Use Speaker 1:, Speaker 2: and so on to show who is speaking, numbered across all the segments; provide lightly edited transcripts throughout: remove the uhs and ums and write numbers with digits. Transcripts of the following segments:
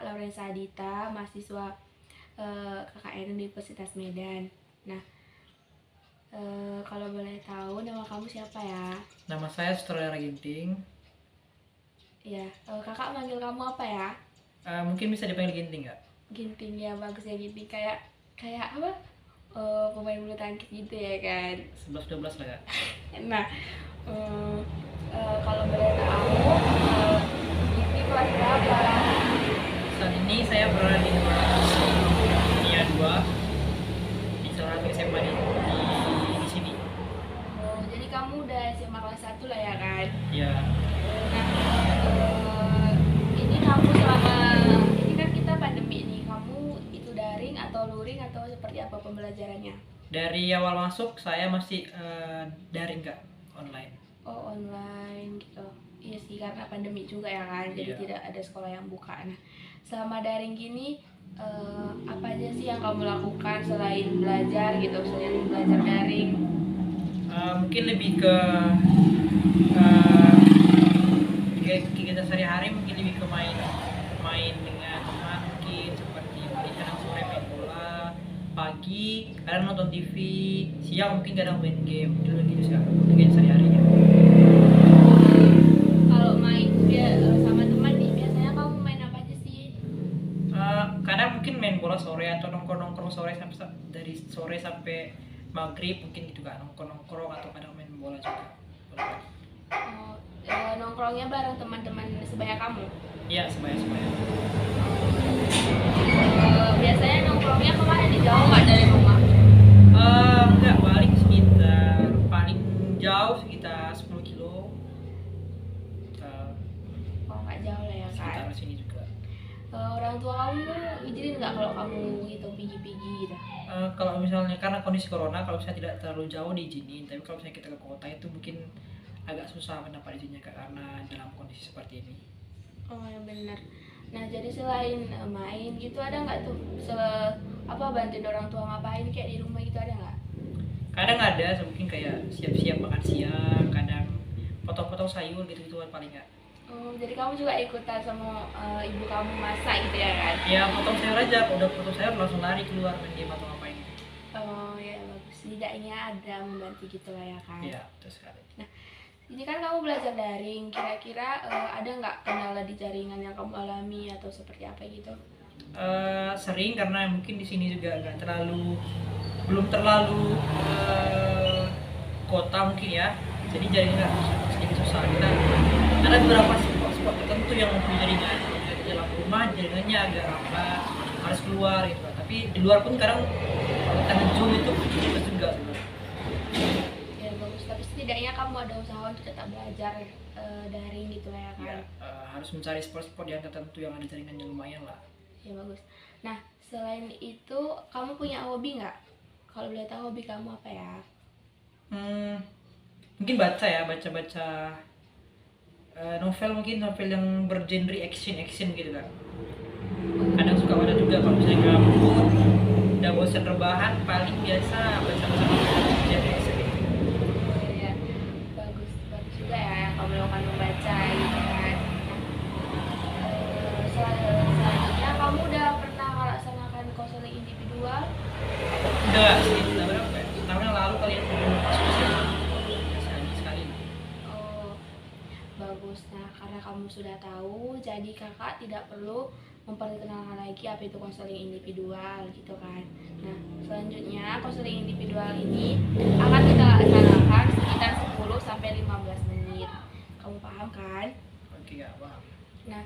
Speaker 1: Kakak Laurensa Adita, mahasiswa KKN Universitas Medan. Nah, kalau boleh tahu nama kamu siapa ya?
Speaker 2: Nama saya Sutradara Ginting.
Speaker 1: Ya, kakak manggil kamu apa ya?
Speaker 2: Mungkin bisa dipanggil Ginting nggak?
Speaker 1: Ginting, ya bagus ya Ginting. Kayak apa? Pemain bulu tangkis gitu ya kan?
Speaker 2: 11-12 lah ya.
Speaker 1: Nah, kalau boleh tahu, Ginting kelas berapa?
Speaker 2: Saat ini saya berada di Dunia 2 di salah satu SMA di sini.
Speaker 1: Oh, jadi kamu udah SMA kelas 1 lah ya kan?
Speaker 2: Ya,
Speaker 1: Nah, ini kamu selama ini kan kita pandemi nih, kamu itu daring atau luring atau seperti apa pembelajarannya?
Speaker 2: dari awal masuk saya masih daring nggak online.
Speaker 1: Oh, online gitu. Iya sih, karena pandemi juga ya kan, jadi
Speaker 2: Iya.
Speaker 1: tidak ada sekolah yang buka. Nah, selama daring gini, apa aja sih yang kamu lakukan selain belajar gitu, selain belajar daring?
Speaker 2: Mungkin lebih ke uh, kegiatan sehari-hari, mungkin lebih ke main dengan teman, mungkin seperti mungkin kadang sore main bola, pagi kadang nonton TV, siang mungkin kadang main game. Itu lagi sih kegiatan sehari-harinya.
Speaker 1: Kalau main sama teman nih, biasanya kamu main apa aja sih?
Speaker 2: Kadang mungkin main bola sore atau nongkrong sore sampai dari sore sampai maghrib mungkin gitu kan, nongkrong atau kadang main bola juga.
Speaker 1: Oh, nongkrongnya bareng teman-teman sebaya kamu?
Speaker 2: Iya, sebaya.
Speaker 1: Biasanya nongkrongnya kemana nih, jauh nggak dari rumah?
Speaker 2: Enggak, paling jauh sekitar 10 kilo.
Speaker 1: Oh, nggak jauh lah ya kan?
Speaker 2: Sekitar sini juga.
Speaker 1: Orang tua kamu izinin nggak kalau kamu gitu pergi-pergi gitu?
Speaker 2: Kalau misalnya karena kondisi corona, kalau misalnya tidak terlalu jauh diizinin, tapi kalau misalnya kita ke kota itu mungkin agak susah mendapat izinnya Kak, karena dalam kondisi seperti ini.
Speaker 1: Oh, yang benar. Nah, jadi selain main gitu, ada nggak tuh bantuin orang tua ngapain kayak di rumah gitu, ada nggak?
Speaker 2: Kadang ada, mungkin kayak siap-siap makan siang, kadang potong-potong sayur gitu kan paling nggak.
Speaker 1: Oh, jadi kamu juga ikutan sama ibu kamu masak gitu ya kan?
Speaker 2: Ya potong sayur aja, kalau udah potong sayur langsung lari keluar main game atau ngapain gitu.
Speaker 1: Oh ya, bagus. Setidaknya ada membantu gitu lah ya kan?
Speaker 2: Iya, betul sekali.
Speaker 1: Nah, ini kan kamu belajar daring, kira-kira ada nggak kendala di jaringan yang kamu alami atau seperti apa gitu?
Speaker 2: Sering karena mungkin di sini juga belum terlalu kota mungkin ya, jadi jaringan sedikit susah. Kita ada beberapa spot tertentu yang mempunyai jaringan di dalam rumah, jaringannya agak lambat, harus keluar gitu kan. Tapi di luar pun kadang kalau kita zoom itu bagus juga sebenarnya.
Speaker 1: Ya bagus, tapi setidaknya kamu ada usaha untuk tetap belajar daring gitu lah ya kan?
Speaker 2: Ya, harus mencari spot-spot yang tertentu yang ada jaringan yang lumayan lah.
Speaker 1: Ya bagus. Nah, selain itu kamu punya hobi nggak? Kalau boleh tahu hobi kamu apa ya?
Speaker 2: Mungkin baca novel, mungkin novel yang bergenre action gitu kan. Kadang suka baca juga kalau misalnya gabut, udah bosan rebahan, paling biasa baca novel genre action gitu.
Speaker 1: Ya, bagus bagus juga ya yang kamu lakukan membaca gitu kan. Selanjutnya kamu udah pernah melaksanakan konseling individual?
Speaker 2: Udah sih, udah berapa ya? Setahun yang lalu kalian masuk sekali.
Speaker 1: Oh, bagus. Nah, karena kamu sudah tahu, jadi kakak tidak perlu memperkenalkan lagi apa itu konseling individual gitu kan. Nah, selanjutnya konseling individual ini akan kita laksanakan sekitar 10 sampai 15 menit. Kamu paham kan?
Speaker 2: Oke, gak paham.
Speaker 1: Nah,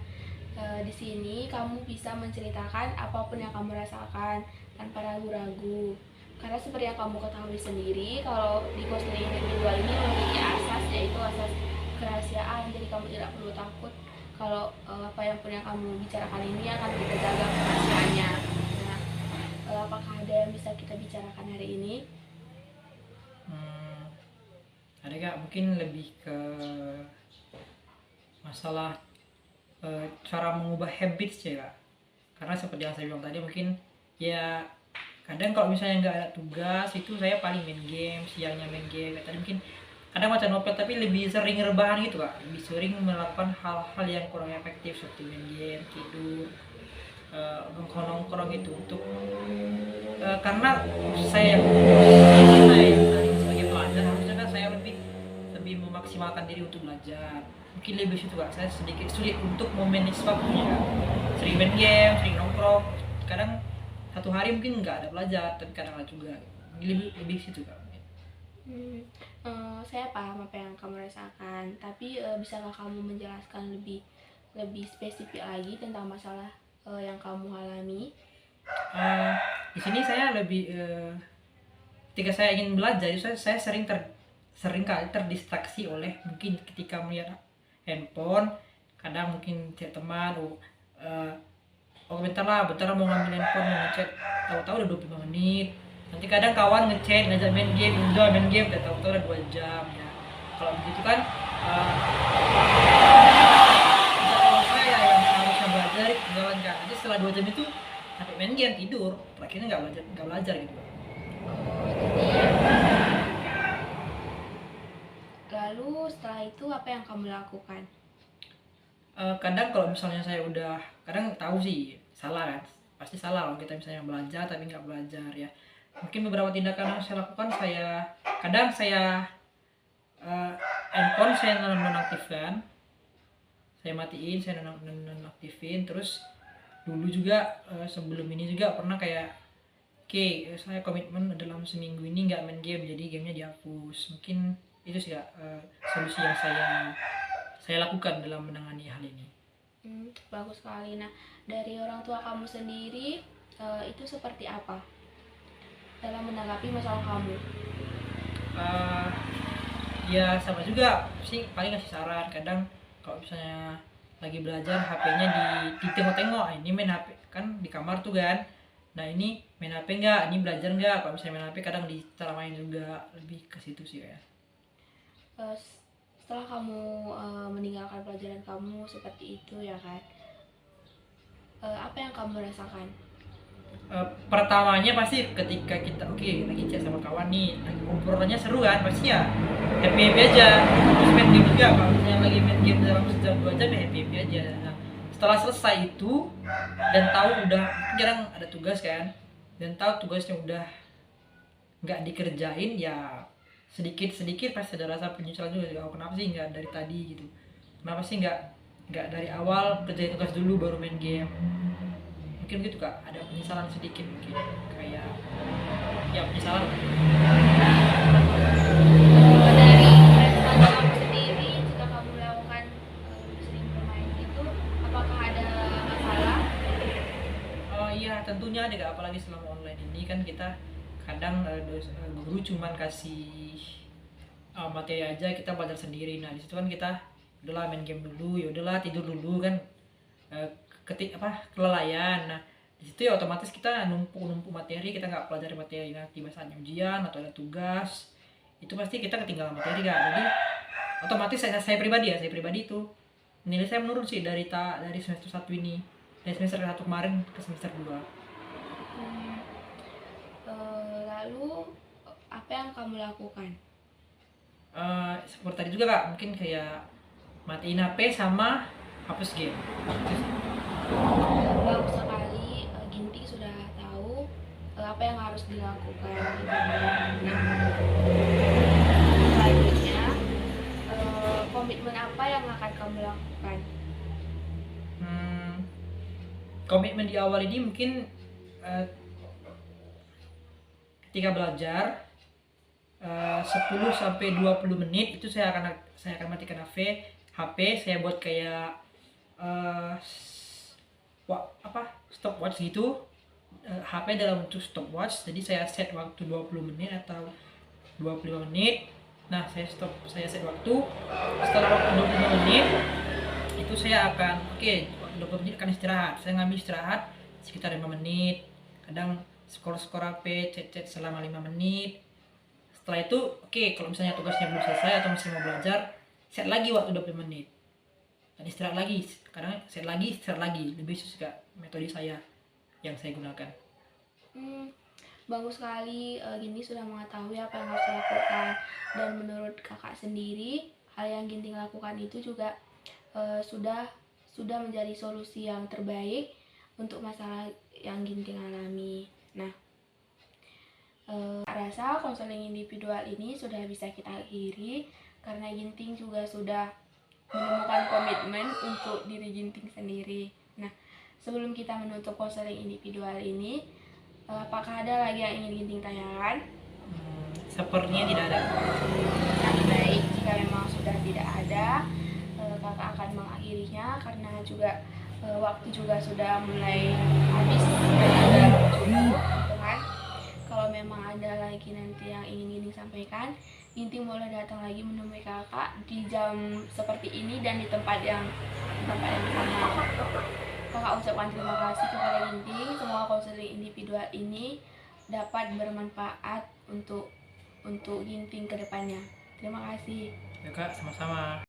Speaker 1: di sini kamu bisa menceritakan apapun yang kamu rasakan tanpa ragu-ragu. Karena seperti yang kamu ketahui sendiri, kalau di konseling individual ini memiliki asas, yaitu asas kerahasiaan. Jadi kamu tidak perlu takut kalau apa yang pun yang kamu bicarakan ini akan kita jaga kerahasiaannya. Nah, apakah ada yang bisa kita bicarakan hari ini?
Speaker 2: Ada gak mungkin lebih ke masalah cara mengubah habits ya Kak? Karena seperti yang saya bilang tadi, mungkin ya kadang kalau misalnya nggak ada tugas itu saya paling main game, siangnya main game. Tadi mungkin kadang baca novel, tapi lebih sering rebahan gitu Kak, lebih sering melakukan hal-hal yang kurang efektif seperti main game, tidur. nongkrong gitu untuk karena saya sebagai pelajar harusnya kan saya lebih lebih memaksimalkan diri untuk belajar. Mungkin lebih situ Kak, saya sedikit sulit untuk memanage waktunya Kak. Sering main game, sering nongkrong, kadang satu hari mungkin nggak ada belajar tapi kadang ada juga. Lebih situ Kak.
Speaker 1: Saya paham apa yang kamu rasakan, tapi bisakah kamu menjelaskan lebih lebih spesifik lagi tentang masalah yang kamu alami?
Speaker 2: Eh, di sini saya lebih ketika saya ingin belajar itu saya sering kali terdistraksi oleh mungkin ketika melihat handphone, kadang mungkin chat teman, oh bentar lah mau ngambil handphone mau ngechat, tahu-tahu udah 25 menit. Nanti kadang kawan ngechat ngajak main game, enjoy main game, tahu-tahu udah 2 jam ya. Kalau begitu kan kalau saya yang seharusnya belajar jalan kan. Jadi setelah 2 jam itu sampai main game tidur, akhirnya nggak belajar gitu.
Speaker 1: Lalu setelah itu apa yang kamu lakukan?
Speaker 2: Kadang kalau misalnya saya udah kadang tahu sih salah kan, pasti salah kalau kita misalnya belajar tapi nggak belajar ya. Mungkin beberapa tindakan yang saya lakukan, kadang saya handphone saya nonaktifkan, saya matiin, saya nonaktifin. Terus dulu juga sebelum ini juga pernah kayak saya komitmen dalam seminggu ini nggak main game, jadi gamenya dihapus. Mungkin itu sih Kak, solusi yang saya lakukan dalam menangani hal ini.
Speaker 1: Bagus sekali. Nah, dari orang tua kamu sendiri itu seperti apa dalam menanggapi masalah kamu?
Speaker 2: Ya sama juga sih, paling ngasih saran. Kadang kalau misalnya lagi belajar HP-nya ditengok-tengok, ini main HP kan di kamar tuh kan, nah ini main HP nggak, ini belajar nggak. Kalau misalnya main HP kadang diceramain juga, lebih ke situ sih ya.
Speaker 1: Setelah kamu meninggalkan pelajaran kamu seperti itu ya kan, apa yang kamu rasakan?
Speaker 2: Pertamanya pasti ketika kita lagi chat sama kawan nih, lagi ngobrolnya seru kan, pasti ya happy aja. Terus main game juga, kalau misalnya lagi main game dalam sejam 2 jam ya happy aja. Nah, setelah selesai itu dan tahu udah jarang ada tugas kan, dan tahu tugasnya udah nggak dikerjain, ya sedikit pasti ada rasa penyesalan juga. Oh, kenapa sih nggak dari tadi gitu, kenapa sih nggak dari awal kerjain tugas dulu baru main game. Mungkin gitu Kak, ada penyesalan sedikit, mungkin kayak ya penyesalan.
Speaker 1: Dari respon kamu sendiri, jika kamu melakukan sering bermain itu, apakah ada masalah?
Speaker 2: Iya tentunya ada Kak, apalagi selama online ini kan kita kadang guru cuman kasih materi aja, kita belajar sendiri. Nah di situ kan kita udahlah main game dulu, ya udahlah tidur dulu kan, kelelayan. Nah di situ ya otomatis kita numpuk materi, kita nggak pelajari materi. Nanti saatnya ujian atau ada tugas, itu pasti kita ketinggalan materi Kak. Jadi otomatis saya pribadi itu nilai saya menurun sih dari semester 1 ini, dari semester 1 kemarin ke semester 2.
Speaker 1: Lalu apa yang kamu lakukan?
Speaker 2: Seperti tadi juga Kak, mungkin kayak matiin HP sama hapus game.
Speaker 1: Bagus sekali, Ginting sudah tahu apa yang harus dilakukan. Nah, selanjutnya komitmen apa yang akan kamu lakukan?
Speaker 2: Komitmen di awal ini mungkin ketika belajar 10-20 menit itu saya akan matikan HP. Saya buat kayak stopwatch gitu, HP dalam bentuk stopwatch. Jadi saya set waktu 20 menit atau 25 menit. Nah saya set waktu. Setelah waktu 25 menit itu saya akan 20 menit akan istirahat. Saya ngambil istirahat sekitar 5 menit. Kadang skor HP, chat selama 5 menit. Setelah itu kalau misalnya tugasnya belum selesai atau masih mau belajar, set lagi waktu 20 menit dan istirahat lagi. Kadang set lagi, istirahat lagi. Lebih suka metode saya yang saya gunakan.
Speaker 1: Bagus sekali, Ginting sudah mengetahui apa yang harus dilakukan. Dan menurut kakak sendiri, hal yang Ginting lakukan itu juga sudah menjadi solusi yang terbaik untuk masalah yang Ginting alami. Nah, rasa konseling individual ini sudah bisa kita akhiri karena Ginting juga sudah menemukan komitmen untuk diri Ginting sendiri. Nah, sebelum kita menutup konseling individual ini, apakah ada lagi yang ingin Ginting tanyakan?
Speaker 2: Sepertinya tidak ada.
Speaker 1: Nah, baik, jika memang sudah tidak ada, kakak akan mengakhirinya karena juga waktu juga sudah mulai habis dan juga cukup, gitu kan. Kalau memang ada lagi nanti yang ingin Ginting sampaikan, Ginting boleh datang lagi menemui kakak di jam seperti ini dan di tempat yang sama. Kakak ucapkan terima kasih kepada Ginting. Semoga konseling individual ini dapat bermanfaat untuk Ginting ke depannya. Terima kasih.
Speaker 2: Ya Kak, sama-sama.